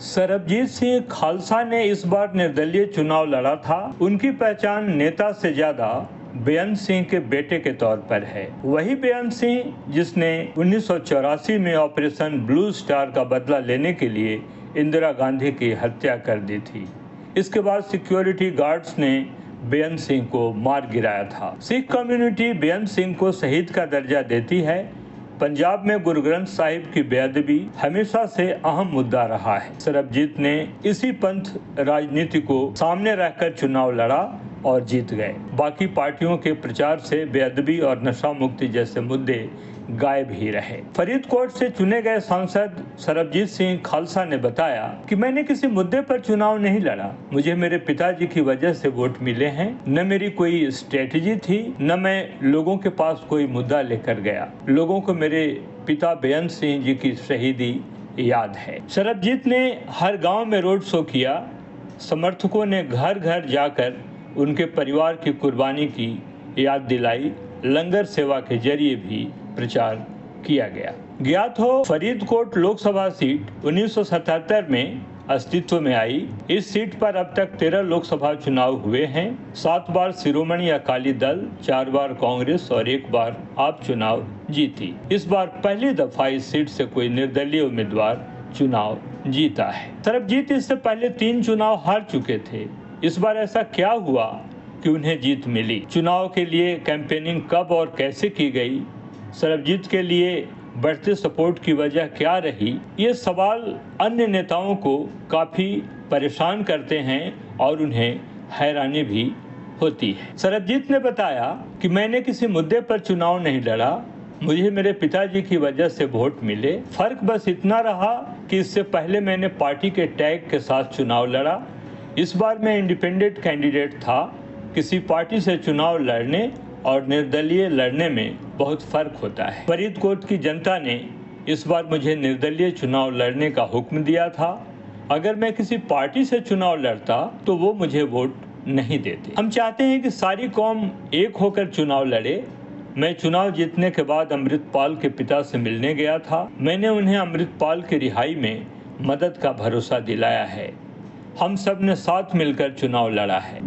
सरबजीत सिंह खालसा ने इस बार निर्दलीय चुनाव लड़ा था। उनकी पहचान नेता से ज्यादा बेअंत सिंह के बेटे के तौर पर है। वही बेअंत सिंह जिसने 1984 में ऑपरेशन ब्लू स्टार का बदला लेने के लिए इंदिरा गांधी की हत्या कर दी थी। इसके बाद सिक्योरिटी गार्ड्स ने बेअंत सिंह को मार गिराया था। सिख कम्युनिटी बेअंत सिंह को शहीद का दर्जा देती है। पंजाब में गुरु ग्रंथ साहिब की बेअदबी हमेशा से अहम मुद्दा रहा है। सरबजीत ने इसी पंथ राजनीति को सामने रखकर चुनाव लड़ा और जीत गए। बाकी पार्टियों के प्रचार से बेअदबी और नशा मुक्ति जैसे मुद्दे गायब ही रहे। फरीदकोट से चुने गए सांसद सरबजीत सिंह खालसा ने बताया कि मैंने किसी मुद्दे पर चुनाव नहीं लड़ा। मुझे मेरे पिताजी की वजह से वोट मिले हैं। न मेरी कोई स्ट्रेटजी थी, न मैं लोगों के पास कोई मुद्दा लेकर गया। लोगों को मेरे पिता बेअंत सिंह जी की शहीदी याद है। सरबजीत ने हर गांव में रोड शो किया। समर्थकों ने घर घर जाकर उनके परिवार की कुर्बानी की याद दिलाई। लंगर सेवा के जरिए भी प्रचार किया गया। ज्ञात हो, फरीदकोट लोकसभा सीट 1977 में अस्तित्व में आई। इस सीट पर अब तक 13 लोकसभा चुनाव हुए हैं। 7 बार शिरोमणि अकाली दल, 4 बार कांग्रेस और 1 बार आप चुनाव जीती। इस बार पहली दफा इस सीट से कोई निर्दलीय उम्मीदवार चुनाव जीता है। सरबजीत इससे पहले 3 चुनाव हार चुके थे। इस बार ऐसा क्या हुआ कि उन्हें जीत मिली? चुनाव के लिए कैंपेनिंग कब और कैसे की गई? सरबजीत के लिए बढ़ते सपोर्ट की वजह क्या रही? ये सवाल अन्य नेताओं को काफी परेशान करते हैं और उन्हें हैरानी भी होती है। सरबजीत ने बताया कि मैंने किसी मुद्दे पर चुनाव नहीं लड़ा। मुझे मेरे पिताजी की वजह से वोट मिले। फर्क बस इतना रहा कि इससे पहले मैंने पार्टी के टैग के साथ चुनाव लड़ा। इस बार मैं इंडिपेंडेंट कैंडिडेट था। किसी पार्टी से चुनाव लड़ने और निर्दलीय लड़ने में बहुत फर्क होता है। फरीदकोट की जनता ने इस बार मुझे निर्दलीय चुनाव लड़ने का हुक्म दिया था। अगर मैं किसी पार्टी से चुनाव लड़ता तो वो मुझे वोट नहीं देते। हम चाहते हैं कि सारी कौम एक होकर चुनाव लड़े। मैं चुनाव जीतने के बाद अमृतपाल के पिता से मिलने गया था। मैंने उन्हें अमृतपाल की रिहाई में मदद का भरोसा दिलाया है। हम सब ने साथ मिलकर चुनाव लड़ा है।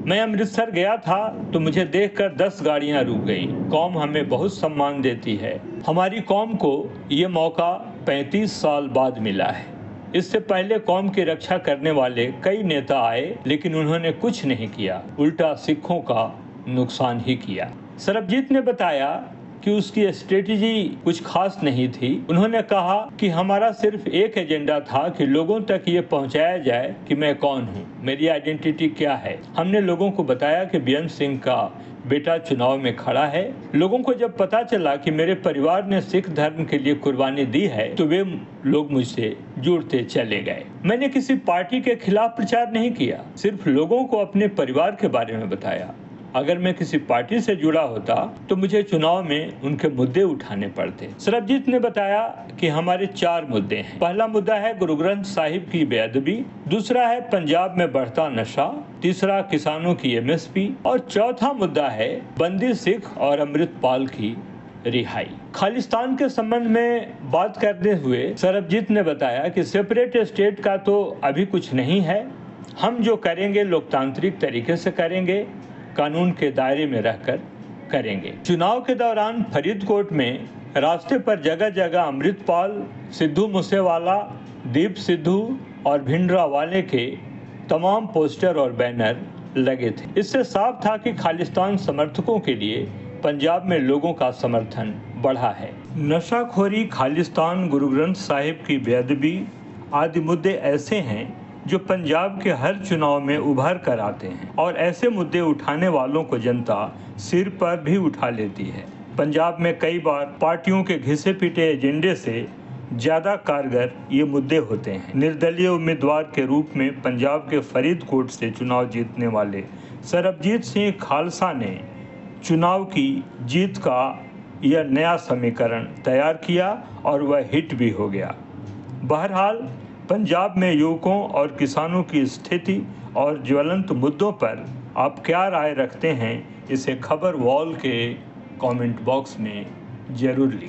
मैं अमृतसर गया था तो मुझे देखकर 10 गाड़ियां रुक गईं। कौम हमें बहुत सम्मान देती है। हमारी कौम को ये मौका 35 साल बाद मिला है। इससे पहले कौम की रक्षा करने वाले कई नेता आए, लेकिन उन्होंने कुछ नहीं किया, उल्टा सिखों का नुकसान ही किया। सरबजीत ने बताया कि उसकी स्ट्रेटजी कुछ खास नहीं थी। उन्होंने कहा कि हमारा सिर्फ एक एजेंडा था कि लोगों तक ये पहुंचाया जाए कि मैं कौन हूं, मेरी आइडेंटिटी क्या है। हमने लोगों को बताया कि बेअंत सिंह का बेटा चुनाव में खड़ा है। लोगों को जब पता चला कि मेरे परिवार ने सिख धर्म के लिए कुर्बानी दी है तो वे लोग मुझसे जुड़ते चले गए। मैंने किसी पार्टी के खिलाफ प्रचार नहीं किया, सिर्फ लोगों को अपने परिवार के बारे में बताया। अगर मैं किसी पार्टी से जुड़ा होता तो मुझे चुनाव में उनके मुद्दे उठाने पड़ते। सरबजीत ने बताया कि हमारे 4 मुद्दे हैं। पहला मुद्दा है गुरु ग्रंथ साहिब की बेअदबी, दूसरा है पंजाब में बढ़ता नशा, तीसरा किसानों की एमएसपी और चौथा मुद्दा है बंदी सिख और अमृतपाल की रिहाई। खालिस्तान के संबंध में बात करते हुए सरबजीत ने बताया कि सेपरेट स्टेट का तो अभी कुछ नहीं है। हम जो करेंगे लोकतांत्रिक तरीके से करेंगे, कानून के दायरे में रहकर करेंगे। चुनाव के दौरान फरीदकोट में रास्ते पर जगह जगह अमृतपाल, सिद्धू मूसेवाला, दीप सिद्धू और भिंडरावाले के तमाम पोस्टर और बैनर लगे थे। इससे साफ था कि खालिस्तान समर्थकों के लिए पंजाब में लोगों का समर्थन बढ़ा है। नशाखोरी, खालिस्तान, गुरु ग्रंथ साहिब की बेअदबी आदि मुद्दे ऐसे हैं जो पंजाब के हर चुनाव में उभर कर आते हैं और ऐसे मुद्दे उठाने वालों को जनता सिर पर भी उठा लेती है। पंजाब में कई बार पार्टियों के घिसे पीटे एजेंडे से ज्यादा कारगर ये मुद्दे होते हैं। निर्दलीय उम्मीदवार के रूप में पंजाब के फरीदकोट से चुनाव जीतने वाले सरबजीत सिंह खालसा ने चुनाव की जीत का यह नया समीकरण तैयार किया और वह हिट भी हो गया। बहरहाल पंजाब में युवकों और किसानों की स्थिति और ज्वलंत मुद्दों पर आप क्या राय रखते हैं, इसे खबर वॉल के कमेंट बॉक्स में जरूर लिखें।